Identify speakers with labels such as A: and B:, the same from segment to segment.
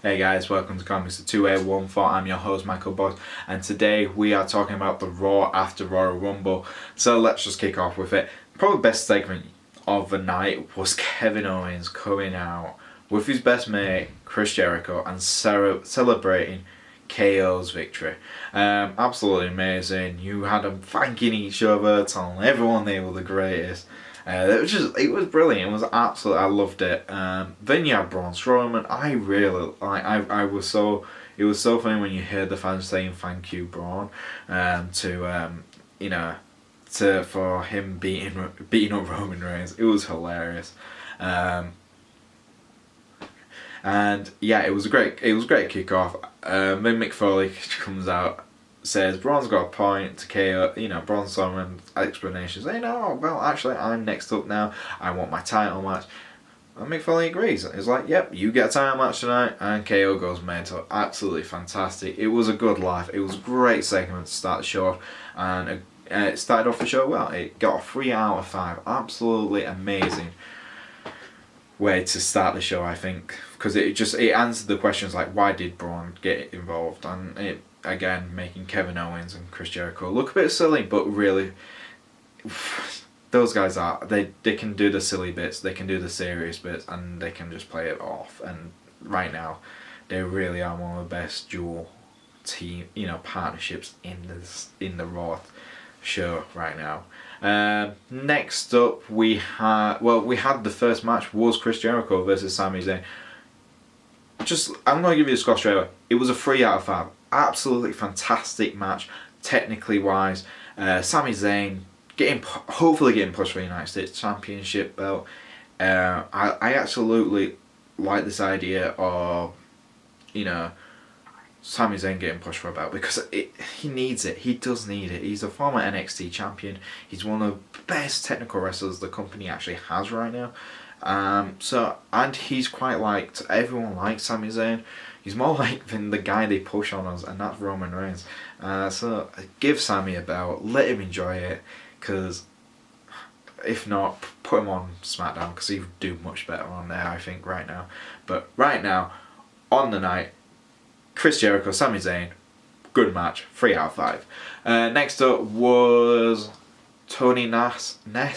A: Hey guys, welcome to Comics the 2A14. I'm your host Michael Boss, and today we are talking about the Raw after Royal Rumble. So let's just kick off with it. Probably the best segment of the night was Kevin Owens coming out with his best mate Chris Jericho and celebrating KO's victory. Absolutely amazing. You had them thanking each other, telling everyone they were the greatest. It was brilliant. It was absolutely, I loved it. Then you had Braun Strowman. It was so funny when you heard the fans saying thank you, Braun, for him beating up Roman Reigns. It was hilarious. And yeah, it was a great kickoff. Then Mick Foley comes out, says Braun's got a point to KO, Braun Strowman's explanation saying, oh, well, actually, I'm next up now. I want my title match. And Mick Foley agrees. It's like, yep, you get a title match tonight, and KO goes mental. Absolutely fantastic. It was a good laugh. It was a great segment to start the show off, and it started off the show well. It got a 3 out of 5. Absolutely amazing way to start the show, I think, because it answered the questions like, why did Braun get involved, and it again making Kevin Owens and Chris Jericho look a bit silly, but really those guys they can do the silly bits, they can do the serious bits, and they can just play it off. And right now they really are one of the best dual team partnerships in the Raw show right now. Next up we had the first match was Chris Jericho versus Sami Zayn. I'm going to give you the score straight away. It was a 3 out of 5. Absolutely fantastic match, technically wise. Sami Zayn hopefully getting pushed for the United States Championship belt. I absolutely like this idea of Sami Zayn getting pushed for a belt, because he needs it. He does need it. He's a former NXT champion. He's one of the best technical wrestlers the company actually has right now. And he's quite liked. Everyone likes Sami Zayn. He's more liked than the guy they push on us, and that's Roman Reigns. So give Sami a belt. Let him enjoy it, because if not, put him on SmackDown, because he'd do much better on there, I think, right now. But right now, on the night, Chris Jericho, Sami Zayn, good match, 3 out of 5. Next up was Tony Ness. I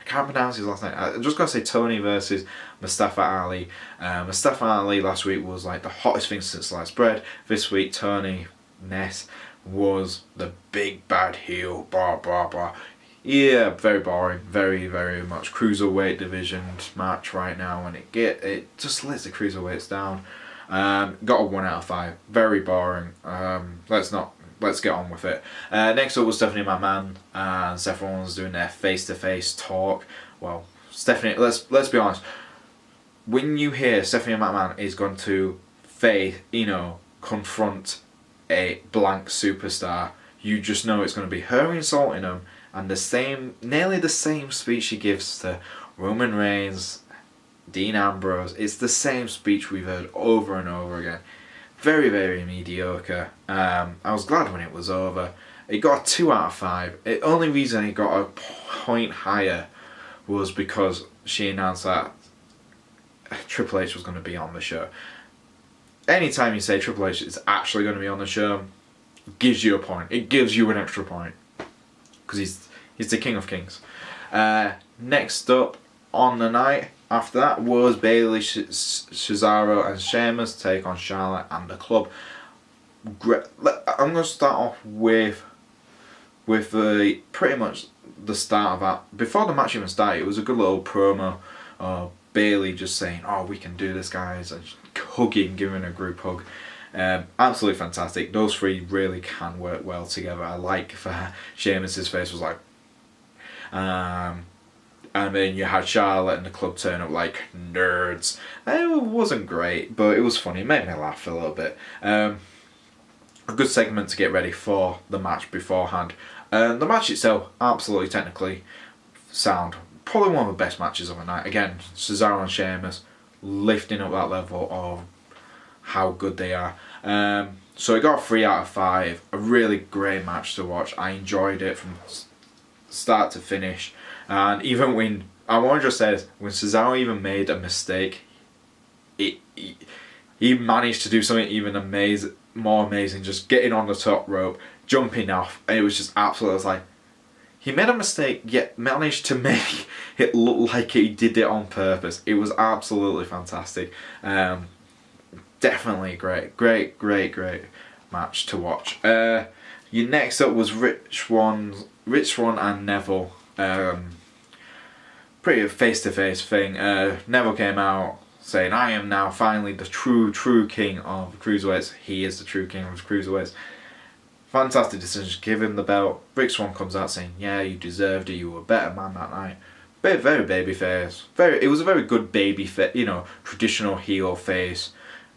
A: can't pronounce his last name. I'm just going to say Tony versus Mustafa Ali. Mustafa Ali last week was like the hottest thing since sliced bread. This week, Tony Ness was the big bad heel. Blah, blah, blah. Yeah, very boring. Very, very much cruiserweight division match right now. And it just lets the cruiserweights down. Got a 1 out of 5. Very boring. Let's get on with it. Next up was Stephanie McMahon and Seth Rollins doing their face-to-face talk. Well, Stephanie, let's be honest. When you hear Stephanie McMahon is going to confront a blank superstar, you just know it's going to be her insulting him, and nearly the same speech she gives to Roman Reigns, Dean Ambrose. It's the same speech we've heard over and over again. Very, very mediocre. I was glad when it was over. It got a 2 out of 5. The only reason it got a point higher was because she announced that Triple H was going to be on the show. Anytime you say Triple H is actually going to be on the show, it gives you a point. It gives you an extra point, because he's the King of Kings. Next up on the night after that was Bayley, Cesaro and Sheamus take on Charlotte and the Club. I'm going to start off with pretty much the start of that. Before the match even started, it was a good little promo of Bayley just saying, oh, we can do this, guys, and giving a group hug. Absolutely fantastic. Those three really can work well together. I like Sheamus's face was like, and then you had Charlotte and the Club turn up like nerds. It wasn't great, but it was funny. It made me laugh a little bit. A good segment to get ready for the match beforehand. The match itself, absolutely technically sound. Probably one of the best matches of the night. Again, Cesaro and Sheamus lifting up that level of how good they are. So it got a 3 out of 5. A really great match to watch. I enjoyed it from start to finish. And even when, I want to just say this, when Cesaro even made a mistake, he managed to do something even more amazing, just getting on the top rope, jumping off, and it was just absolutely, I was like, he made a mistake, yet managed to make it look like he did it on purpose. It was absolutely fantastic. Definitely great match to watch. Your next up was Rich Swann and Neville. Pretty face-to-face thing. Neville came out saying, "I am now finally the true king of cruiserweights." He is the true king of cruiserweights. Fantastic decision. Give him the belt. Rick Swann comes out saying, "Yeah, you deserved it. You were a better man that night." Very baby face. It was a very good baby face. Traditional heel face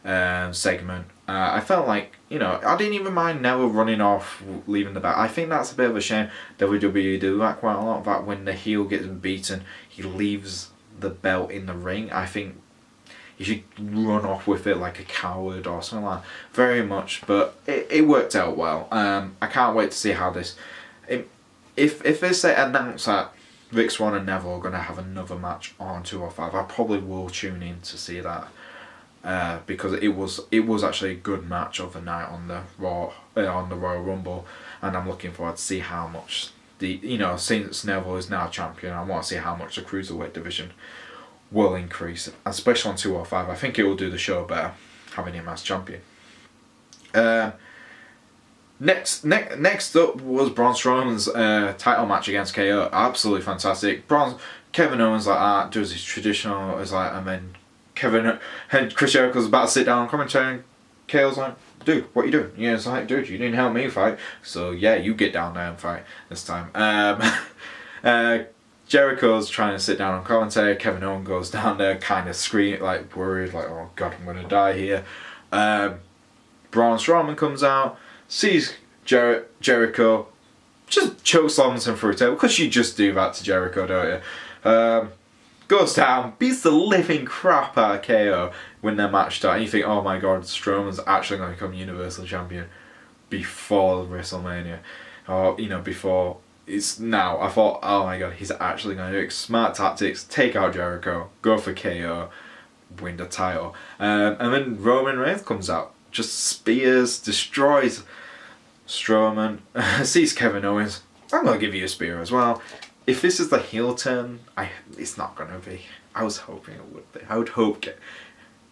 A: segment. I felt like, I didn't even mind Neville running off, leaving the belt. I think that's a bit of a shame. WWE do that quite a lot. That when the heel gets beaten, he leaves the belt in the ring. I think he should run off with it like a coward or something like that. Very much, but it worked out well. I can't wait to see how this... If they say announce that Rick Swann and Neville are going to have another match on 205, I probably will tune in to see that. Because it was actually a good match of the night on the Royal Rumble, and I'm looking forward to see how much since Neville is now champion, I want to see how much the cruiserweight division will increase, especially on 205. I think it will do the show better having him as champion. Next up was Braun Strowman's title match against KO. Absolutely fantastic. Kevin Owens like that does his traditional, and then Chris Jericho's about to sit down and commentary, and KO's like, "Dude, what you doing?" Yeah, it's like, "Dude, you didn't help me fight, so yeah, you get down there and fight this time." Jericho's trying to sit down on commentary. Kevin Owens goes down there, kind of screaming, like worried, like, "Oh God, I'm gonna die here." Braun Strowman comes out, sees Jericho, just chokeslams him through a table, because you just do that to Jericho, don't you? Goes down, beats the living crap out of KO when their match starts, and you think, oh my God, Strowman's actually going to become Universal Champion before WrestleMania, or before it's now. I thought, oh my God, he's actually going to do it. Smart tactics, take out Jericho, go for KO, win the title, and then Roman Reigns comes out, just spears, destroys Strowman, sees Kevin Owens. I'm going to give you a spear as well. If this is the heel turn, it's not going to be. I was hoping it would be. I would hope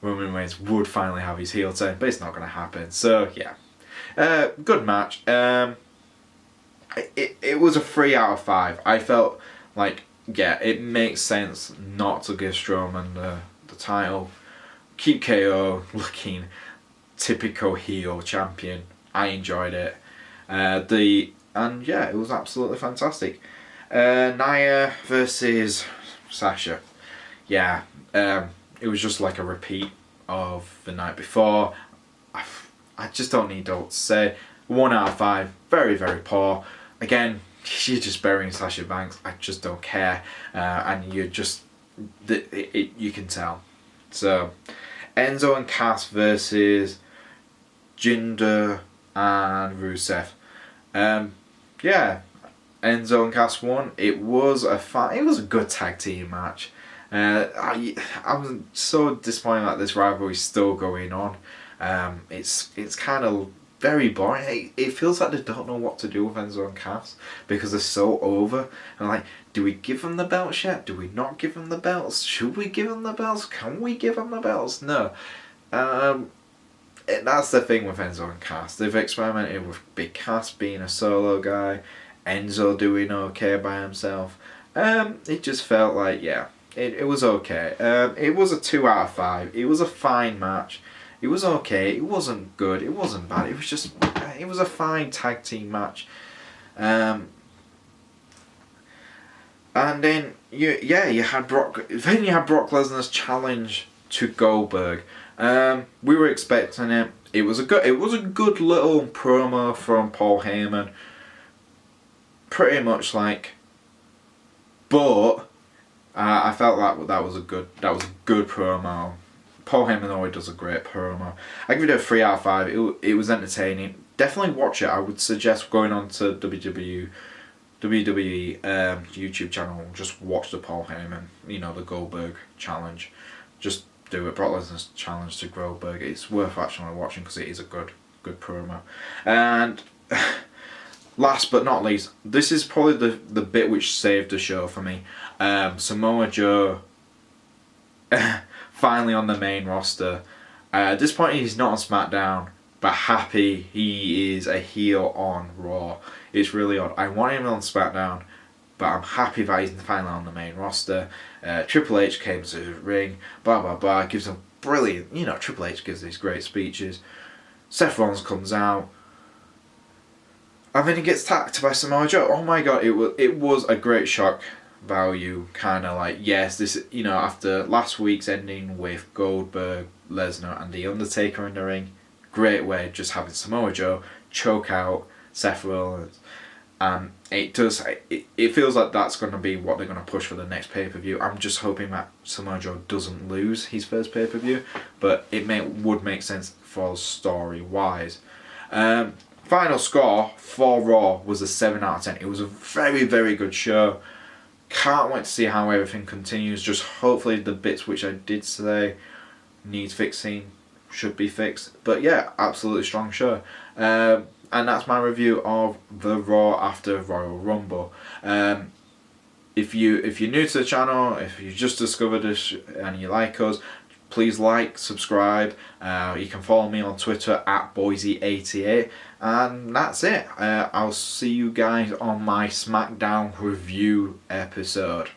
A: Roman Reigns would finally have his heel turn, but it's not going to happen. So, yeah. Good match. It was a 3 out of 5. I felt like, yeah, it makes sense not to give Strowman the title. Keep KO looking typical heel champion. I enjoyed it. And yeah, it was absolutely fantastic. Nia versus Sasha. Yeah, it was just like a repeat of the night before. I just don't need to say. 1 out of 5, very poor. Again, you're just burying Sasha Banks. I just don't care, and you can tell. So, Enzo and Cass versus Jinder and Rusev. Yeah. Enzo and Cass won. It was a good tag team match. I was so disappointed that this rivalry is still going on. It's kind of very boring. It feels like they don't know what to do with Enzo and Cass because they're so over. And like, do we give them the belts yet? Do we not give them the belts? Should we give them the belts? Can we give them the belts? No. That's the thing with Enzo and Cass. They've experimented with Big Cass being a solo guy, Enzo doing okay by himself. It just felt like, yeah, it was okay. It was a 2 out of 5. It was a fine match. It was okay. It wasn't good. It wasn't bad. It was just, it was a fine tag team match. And then you had Brock Lesnar's challenge to Goldberg. We were expecting it. It was a good little promo from Paul Heyman. Pretty much like, but I felt like that was a good promo. Paul Heyman always does a great promo. I give it a 3 out of 5. It was entertaining. Definitely watch it. I would suggest going on to WWE YouTube channel and just watch the Paul Heyman, the Goldberg challenge. Just do it. Brock Lesnar's challenge to Goldberg. It's worth actually watching because it is a good promo. And last but not least, this is probably the bit which saved the show for me. Samoa Joe finally on the main roster. At this point he's not on SmackDown, but happy he is a heel on Raw. It's really odd. I want him on SmackDown, but I'm happy that he's finally on the main roster. Triple H came to the ring, blah blah blah, gives a brilliant, Triple H gives these great speeches. Seth Rollins comes out, and then he gets tagged by Samoa Joe. Oh my god, it was a great shock value, kind of like, yes, this, after last week's ending with Goldberg, Lesnar and The Undertaker in the ring, great way just having Samoa Joe choke out Seth Rollins. And it feels like that's going to be what they're going to push for the next pay-per-view. I'm just hoping that Samoa Joe doesn't lose his first pay-per-view, but it would make sense for story-wise. Final score for Raw was a 7 out of 10. It was a very, very good show. Can't wait to see how everything continues. Just hopefully the bits which I did say needs fixing should be fixed. But yeah, absolutely strong show. And that's my review of the Raw after Royal Rumble. If you're new to the channel, if you just discovered us and you like us, please like, subscribe. You can follow me on Twitter at Boise88. And that's it. I'll see you guys on my SmackDown review episode.